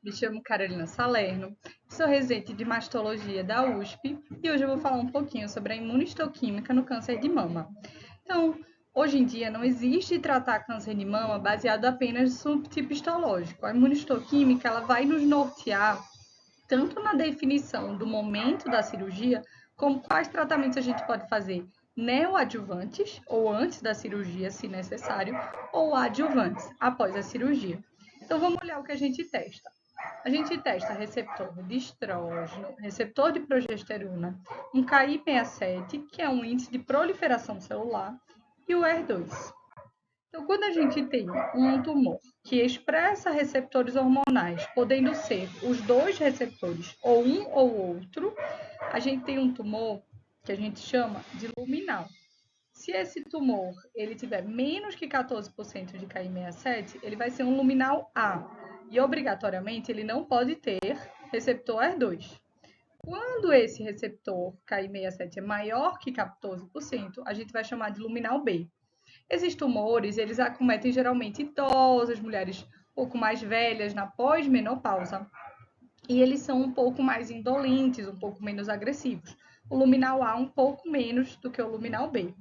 Me chamo Carolina Salerno, sou residente de mastologia da USP e hoje eu vou falar um pouquinho sobre a imunistoquímica no câncer de mama. Então, hoje em dia não existe tratar câncer de mama baseado apenas no subtipo histológico. A imunistoquímica ela vai nos nortear tanto na definição do momento da cirurgia, como quais tratamentos a gente pode fazer neoadjuvantes, ou antes da cirurgia, se necessário, ou adjuvantes, após a cirurgia. Então, vamos olhar o que a gente testa. A gente testa receptor de estrógeno, receptor de progesterona, um Ki67, que é um índice de proliferação celular, e o ER2. Então, quando a gente tem um tumor que expressa receptores hormonais, podendo ser os dois receptores, ou um ou outro, a gente tem um tumor que a gente chama de luminal. Se esse tumor ele tiver menos que 14% de Ki67, ele vai ser um luminal A. E, obrigatoriamente, ele não pode ter receptor ER2. Quando esse receptor Ki67 é maior que 14%, a gente vai chamar de luminal B. Esses tumores, eles acometem geralmente idosas, mulheres um pouco mais velhas, na pós-menopausa. E eles são um pouco mais indolentes, um pouco menos agressivos. O luminal A um pouco menos do que o luminal B.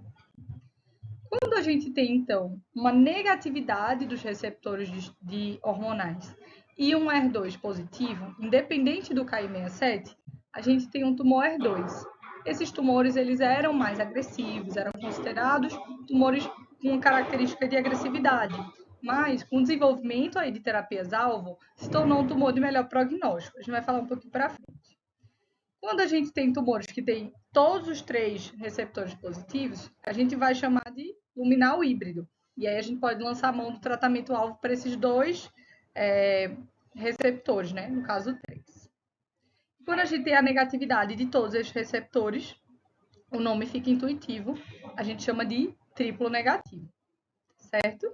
Quando a gente tem, então, uma negatividade dos receptores de hormonais e um ER2 positivo, independente do Ki67, a gente tem um tumor ER2. Esses tumores eles eram mais agressivos, eram considerados tumores com característica de agressividade, mas com o desenvolvimento aí de terapias-alvo, se tornou um tumor de melhor prognóstico. A gente vai falar um pouquinho para frente. Quando a gente tem tumores que têm todos os três receptores positivos, a gente vai chamar de luminal híbrido. E aí a gente pode lançar a mão do tratamento-alvo para esses dois receptores, né? No caso, três. Quando a gente tem a negatividade de todos esses receptores, o nome fica intuitivo, a gente chama de triplo negativo, certo?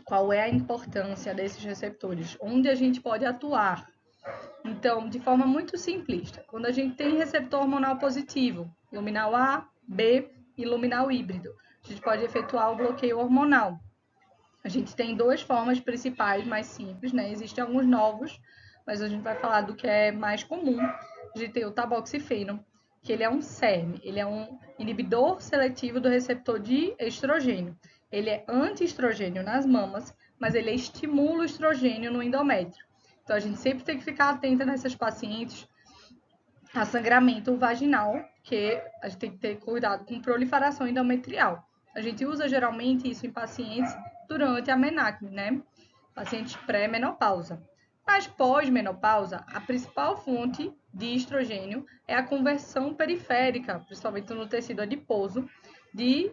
Qual é a importância desses receptores? Onde a gente pode atuar? Então, de forma muito simplista, quando a gente tem receptor hormonal positivo, luminal A, B e luminal híbrido, a gente pode efetuar o bloqueio hormonal. A gente tem duas formas principais mais simples, né? Existem alguns novos, mas a gente vai falar do que é mais comum. A gente tem o tamoxifeno, que ele é um SERM, ele é um inibidor seletivo do receptor de estrogênio. Ele é anti-estrogênio nas mamas, mas ele estimula o estrogênio no endométrio. Então, a gente sempre tem que ficar atenta nessas pacientes a sangramento vaginal, que a gente tem que ter cuidado com proliferação endometrial. A gente usa geralmente isso em pacientes durante a menacme, né? Pacientes pré-menopausa. Mas pós-menopausa, a principal fonte de estrogênio é a conversão periférica, principalmente no tecido adiposo, de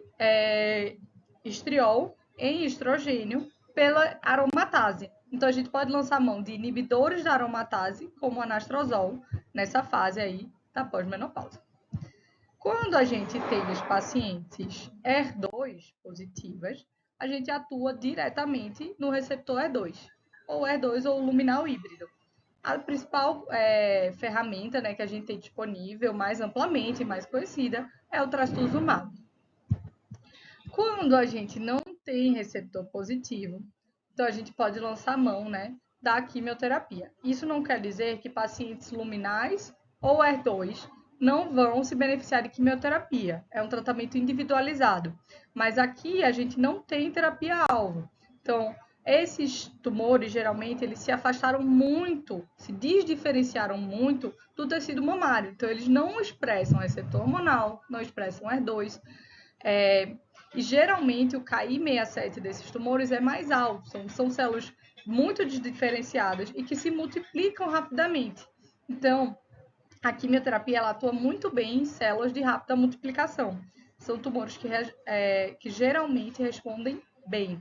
estriol em estrogênio pela aromatase. Então, a gente pode lançar mão de inibidores da aromatase, como o anastrozol, nessa fase aí da pós-menopausa. Quando a gente tem os pacientes ER2 positivas, a gente atua diretamente no receptor ER2, ou ER2 ou luminal híbrido. A principal ferramenta, né, que a gente tem disponível, mais amplamente, mais conhecida, é o trastuzumab. Quando a gente não tem receptor positivo, então a gente pode lançar mão, né, da quimioterapia. Isso não quer dizer que pacientes luminais ou ER2 não vão se beneficiar de quimioterapia. É um tratamento individualizado. Mas aqui a gente não tem terapia-alvo. Então, esses tumores, geralmente, eles se afastaram muito, se desdiferenciaram muito do tecido mamário. Então, eles não expressam receptor hormonal, não expressam ER2. E geralmente o Ki67 desses tumores é mais alto, são células muito diferenciadas e que se multiplicam rapidamente. Então, a quimioterapia ela atua muito bem em células de rápida multiplicação. São tumores que geralmente respondem bem.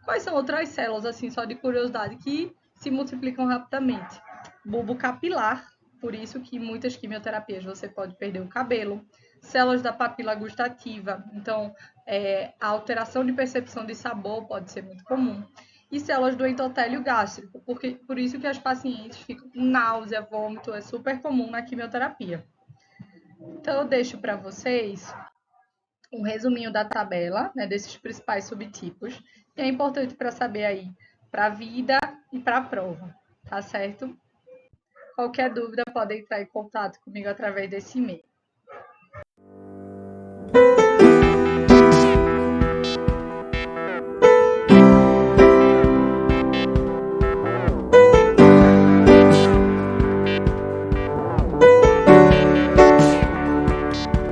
Quais são outras células, assim, só de curiosidade, que se multiplicam rapidamente? Bulbo capilar, por isso que muitas quimioterapias você pode perder o cabelo. Células da papila gustativa, então a alteração de percepção de sabor pode ser muito comum. E células do endotélio gástrico, por isso que as pacientes ficam com náusea, vômito, é super comum na quimioterapia. Então, eu deixo para vocês um resuminho da tabela, né, desses principais subtipos, e é importante para saber aí para a vida e para a prova, tá certo? Qualquer dúvida pode entrar em contato comigo através desse e-mail.